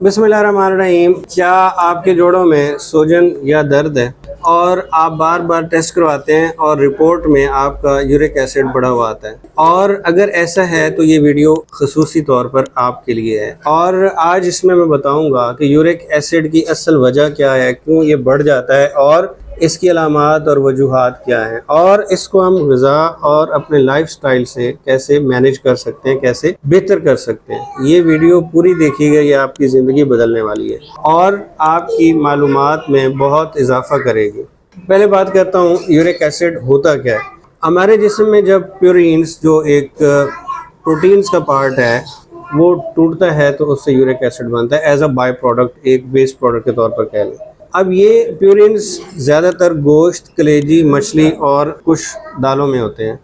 बिस्मिल्लाहिर्रहमानिर्रहीम। क्या आपके जोड़ों में सूजन या दर्द है और आप बार बार टेस्ट करवाते हैं और रिपोर्ट में आपका यूरिक एसिड बढ़ा हुआ आता है, और अगर ऐसा है तो ये वीडियो खसूसी तौर पर आपके लिए है। और आज इसमें मैं बताऊंगा कि यूरिक एसिड की असल वजह क्या है, क्यों ये बढ़ जाता है और इसकी अलामात और वजूहात क्या हैं, और इसको हम ग़िज़ा और अपने लाइफस्टाइल से कैसे मैनेज कर सकते हैं, कैसे बेहतर कर सकते हैं। ये वीडियो पूरी देखिएगा, ये आपकी ज़िंदगी बदलने वाली है और आपकी मालूमात में बहुत इजाफा करेगी। पहले बात करता हूँ यूरिक एसिड होता क्या है। हमारे जिस्म में जब प्यूरिन्स, जो एक प्रोटीन्स का पार्ट है, वो टूटता है तो उससे यूरिक एसिड बनता है एज अ बाय प्रोडक्ट, एक वेस्ट प्रोडक्ट के तौर पर कह लें। अब ये प्यूरिन्स ज़्यादातर गोश्त, कलेजी, मछली और कुछ दालों में होते हैं।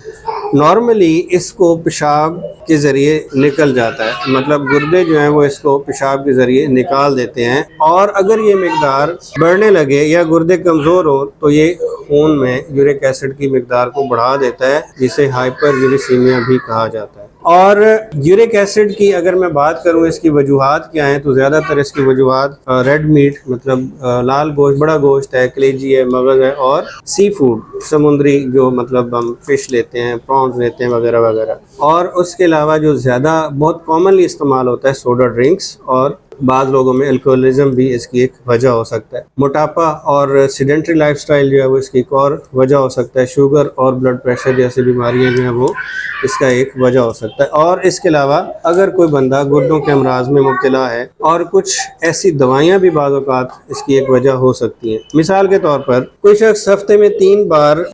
नॉर्मली इसको पेशाब के ज़रिए निकल जाता है, मतलब गुर्दे जो हैं वो इसको पेशाब के ज़रिए निकाल देते हैं, और अगर ये मिकदार बढ़ने लगे या गुर्दे कमज़ोर हो तो ये खून में यूरिक एसिड की मिकदार को बढ़ा देता है, जिसे हाइपर यूरिसीमिया भी कहा जाता है। और यूरिक एसिड की अगर मैं बात करूं, इसकी वजूहात क्या हैं, तो ज़्यादातर इसकी वजूहात रेड मीट, मतलब लाल गोश्त, बड़ा गोश्त है, कलेजी है, मगज़ है, और सी फूड, समुद्री जो मतलब हम फ़िश लेते हैं, प्रॉन्स लेते हैं वगैरह वगैरह। और उसके अलावा जो ज़्यादा बहुत कॉमनली इस्तेमाल होता है, सोडा ड्रिंक्स, और बाद लोगों में अल्कोहलिज्म भी इसकी एक वजह हो सकता है। मोटापा और सीडेंट्री लाइफस्टाइल जो है वो इसकी एक और वजह हो सकता है। शुगर और ब्लड प्रेशर जैसी बीमारियां जो हैं वो इसका एक वजह हो सकता है। और इसके अलावा अगर कोई बंदा गुर्दों के अमराज में मुब्तला है, और कुछ ऐसी दवाइयाँ भी बाज़ औक़ात इसकी एक वजह हो सकती हैं। मिसाल के तौर पर कोई शख्स हफ्ते में 3 बार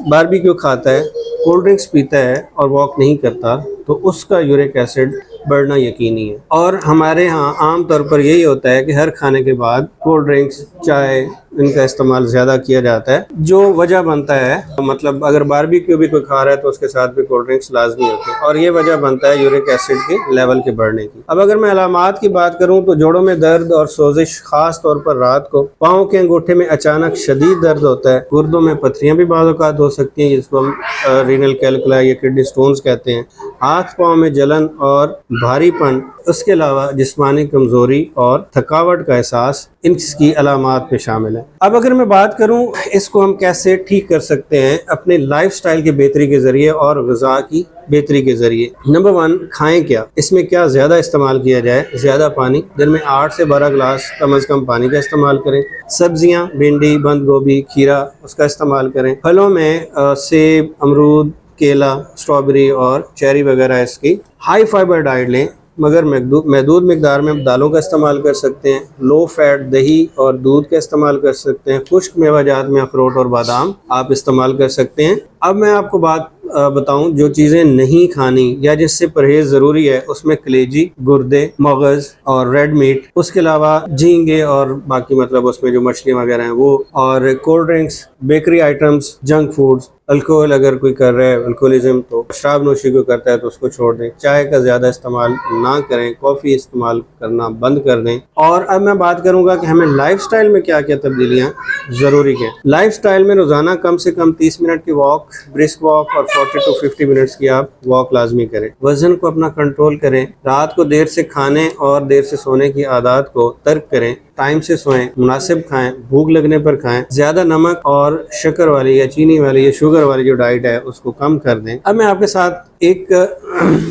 बारबेक्यू खाता है, कोल्ड ड्रिंक्स पीता है और वॉक नहीं करता, तो उसका यूरिक एसिड बढ़ना यकीनी है। और हमारे यहाँ आम तौर पर यही होता है कि हर खाने के बाद कोल्ड ड्रिंक्स, चाय, इनका इस्तेमाल ज़्यादा किया जाता है, जो वजह बनता है, मतलब अगर बारबेक्यू भी कोई खा रहा है तो उसके साथ भी कोल्ड ड्रिंक्स लाजमी होते हैं, और ये वजह बनता है यूरिक एसिड के लेवल के बढ़ने की। अब अगर मैं अलामात की बात करूँ तो जोड़ों में दर्द और सोजिश, खास तौर पर रात को, पाँव के अंगूठे में अचानक शदीद दर्द होता है, गुर्दों में पथरियाँ भी बाज़ औक़ात हो सकती हैं, जिसको हम रीनल कैलकुलाई या किडनी स्टोन्स कहते हैं, हाथ पाँव में जलन और भारीपन, उसके अलावा जिस्मानी कमज़ोरी और थकावट का एहसास इनकी अलामात में शामिल है। अब अगर मैं बात करूं इसको हम कैसे ठीक कर सकते हैं अपने लाइफस्टाइल की बेहतरी के ज़रिए और ग़िज़ा की बेहतरी के ज़रिए। नंबर 1, खाएं क्या। इसमें क्या ज़्यादा इस्तेमाल किया जाए, ज़्यादा पानी, दिन में 8 से 12 गिलास कम अज़ कम पानी का इस्तेमाल करें। सब्ज़ियाँ, भिंडी, बंद गोभी, खीरा, उसका इस्तेमाल करें। फलों में सेब, अमरूद, केला, स्ट्रॉबेरी और चेरी वगैरह इसकी। हाई फाइबर डाइट लें, मगर महदूद मिकदार में दालों का इस्तेमाल कर सकते हैं। लो फैट दही और दूध का इस्तेमाल कर सकते हैं। खुश्क मेवाजात में अखरोट और बादाम आप इस्तेमाल कर सकते हैं। अब मैं आपको बात बताऊं, जो चीज़ें नहीं खानी या जिससे परहेज़ ज़रूरी है, उसमें कलेजी, गुर्दे, मगज़ और रेड मीट, उसके अलावा झींगे और बाकी मतलब उसमें जो मछलियाँ वगैरह हैं वो, और cold drinks, bakery items, junk foods, alcohol अगर कोई कर रहा है, अल्कोहलिज्म, तो शराब नोशी को करता है तो उसको छोड़ दें। चाय का ज़्यादा इस्तेमाल ना करें, कॉफ़ी इस्तेमाल करना बंद कर दें। और अब मैं बात करूँगा कि हमें लाइफस्टाइल में क्या क्या तब्दीलियाँ ज़रूरी हैं। लाइफस्टाइल में रोज़ाना कम से कम 30 मिनट की वॉक, ब्रिस्क वॉक, और 40 to 50 मिनट्स की आप वॉक लाजमी करें। वज़न को अपना कंट्रोल करें। रात को देर से खाने और देर से सोने की आदत को तर्क करें। टाइम से सोएं, मुनासिब खाएं, भूख लगने पर खाएं। ज़्यादा नमक और शक्कर वाली या चीनी वाली या शुगर वाली जो डाइट है उसको कम कर दें। अब मैं आपके साथ एक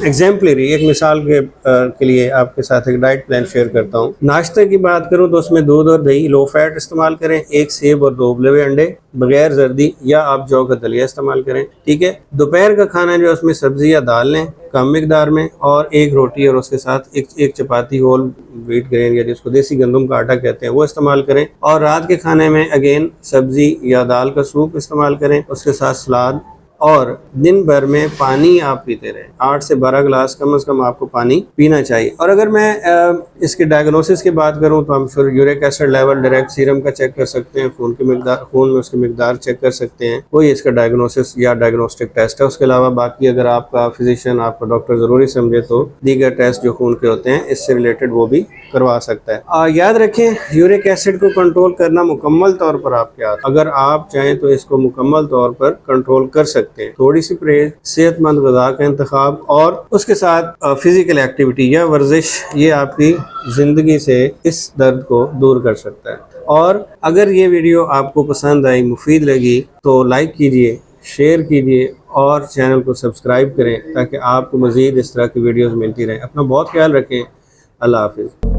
एग्जाम्पलरी, एक मिसाल के लिए आपके साथ एक डाइट प्लान शेयर करता हूँ। नाश्ते की बात करूँ तो उसमें दूध और दही, लो फैट इस्तेमाल करें। 1 सेब और 2 उबले हुए अंडे, बगैर जर्दी, या आप जौ का दलिया इस्तेमाल करें, ठीक है। दोपहर का खाना जो है उसमें सब्जी या दाल लें कम मिकदार में, और 1 रोटी और उसके साथ एक चपाती होल व्हीट ग्रेन या जिसको देसी गंदम का आटा कहते हैं वो इस्तेमाल करें। और रात के खाने में अगेन सब्जी या दाल का सूप इस्तेमाल करें, उसके साथ सलाद। और दिन भर में पानी आप पीते रहें, 8 से 12 गिलास कम से कम आपको पानी पीना चाहिए। और अगर मैं इसके डायग्नोसिस की बात करूं तो हम फिर uric acid level direct serum का चेक कर सकते हैं, खून में उसकी मिकदार चेक कर सकते हैं, वही इसका डायग्नोसिस या डायग्नोस्टिक टेस्ट है। उसके अलावा बाकी अगर आपका फिजिशियन, आपका डॉक्टर ज़रूरी समझे तो दीगर टेस्ट जो खून के होते हैं इससे रिलेटेड वो भी करवा सकता है। याद रखें, यूरिक एसिड को कंट्रोल करना मुकम्मल तौर पर आपके हाथ, अगर आप चाहें तो इसको मुकम्मल तौर पर कंट्रोल कर सकते हैं। सकते हैं। थोड़ी सी परहेज, सेहतमंद ग़िज़ा का इंतखाब और उसके साथ फिज़िकल एक्टिविटी या वर्जिश, ये आपकी ज़िंदगी से इस दर्द को दूर कर सकता है। और अगर ये वीडियो आपको पसंद आई, मुफीद लगी, तो लाइक कीजिए, शेयर कीजिए और चैनल को सब्सक्राइब करें ताकि आपको मज़ीद इस तरह की वीडियोज़ मिलती रहें। अपना बहुत ख्याल रखें। अल्लाह हाफ़िज़।